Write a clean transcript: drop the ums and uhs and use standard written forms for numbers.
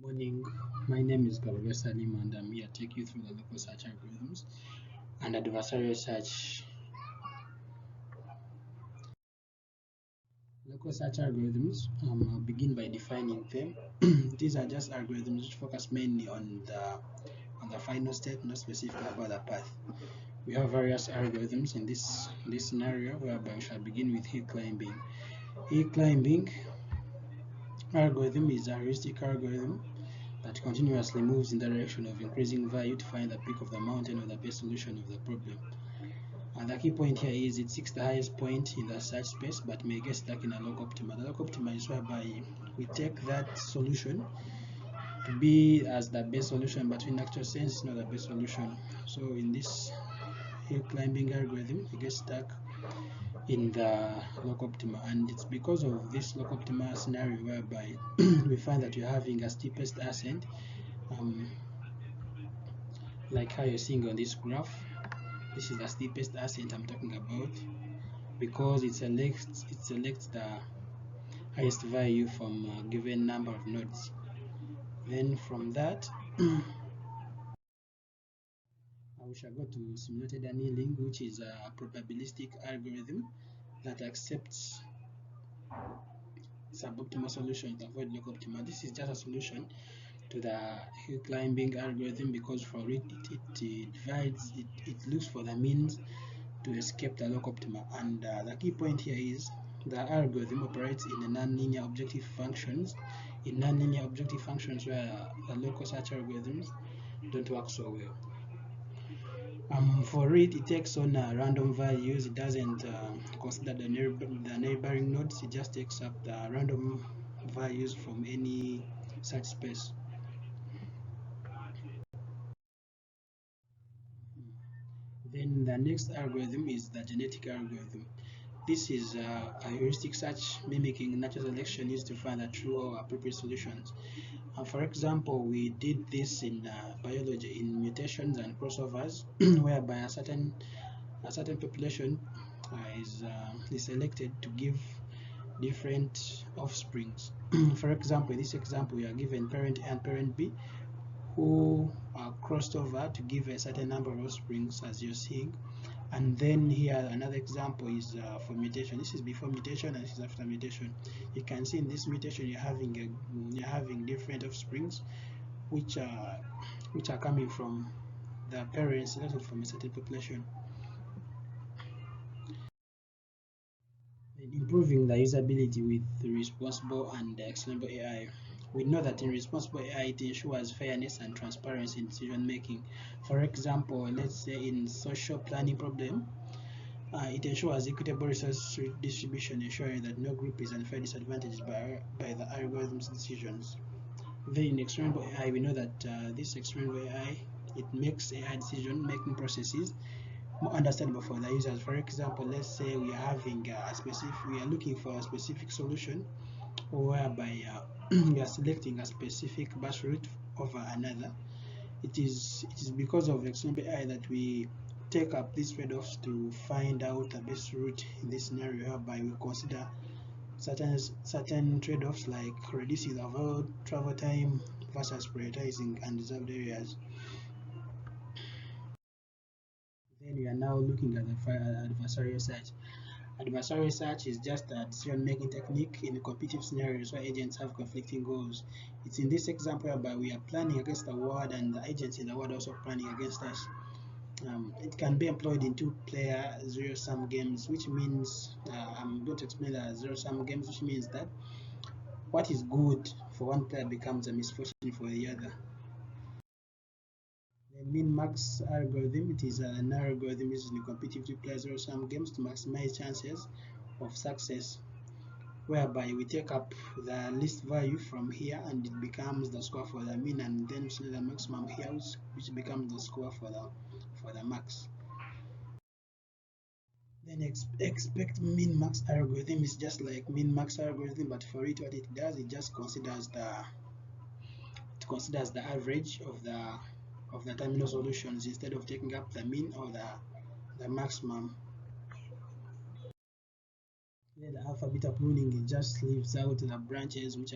Morning, my name is Adversarial and I'm here to take you through the local search algorithms and adversarial search. Local search algorithms, I'll begin by defining them. These are just algorithms which focus mainly on the final step, not specifically about the path. We have various algorithms in this scenario whereby we shall begin with hill climbing. Hill climbing algorithm is a heuristic algorithm that continuously moves in the direction of increasing value to find the peak of the mountain or the best solution of the problem. And the key point here is it seeks the highest point in the search space but may get stuck in a log optima. The log optima is whereby we take that solution to be as the best solution, but in actual sense it's not the best solution. So in this hill climbing algorithm, we get stuck in the log optima, and it's because of this log optima scenario whereby we find that you're having a steepest ascent, like how you're seeing on this graph. This is the steepest ascent I'm talking about because it selects the highest value from a given number of nodes. Then from that we shall go to simulated annealing, which is a probabilistic algorithm that accepts suboptimal solutions to avoid log optima. This is just a solution to the hill climbing algorithm because for it looks for the means to escape the log optima. And the key point here is the algorithm operates in a nonlinear objective functions, where the local search algorithms don't work so well. For it takes on random values. It doesn't consider the neighboring nodes. It just takes up the random values from any search space. Then the next algorithm is the genetic algorithm. This is a heuristic search mimicking natural selection used to find the true or appropriate solutions. For example, we did this in biology in mutations and crossovers, whereby a certain population is selected to give different offsprings. For example, in this example, we are given parent A and parent B, who are crossed over to give a certain number of offsprings, as you're seeing. And then here another example is for mutation. This is before mutation and this is after mutation. You can see in this mutation you're having different offsprings which are coming from the parents selected from a certain population. Improving the usability with responsible and explainable AI. We know that in responsible AI, it ensures fairness and transparency in decision making. For example, let's say in social planning problem, it ensures equitable resource distribution, ensuring that no group is unfairly disadvantaged by the algorithm's decisions. Then in explainable AI, we know that this explainable AI, it makes AI decision-making processes more understandable for the users. For example, let's say we are looking for a specific solution whereby we are selecting a specific bus route over another. It is because of explainable AI that we take up these trade-offs to find out the best route in this scenario, whereby we consider certain trade-offs like reducing the overall travel time versus prioritizing undeserved areas. Then we are now looking at the adversarial search. Adversarial search is just a decision-making technique in competitive scenarios where agents have conflicting goals. It's in this example whereby we are planning against the world and the agents in the world also planning against us. It can be employed in two-player zero-sum games, which means I'm going to explain the zero-sum games, which means that what is good for one player becomes a misfortune for the other. The min-max algorithm, it is an algorithm used in competitive two-player zero-sum games to maximize chances of success, whereby we take up the least value from here and it becomes the score for the mean, and then the maximum here, which becomes the score for the max. Then expect min-max algorithm is just like min-max algorithm, but for it what it does, it just considers the average of the terminal solutions instead of taking up the mean or the maximum. Then the alpha beta pruning, it just leaves out the branches which are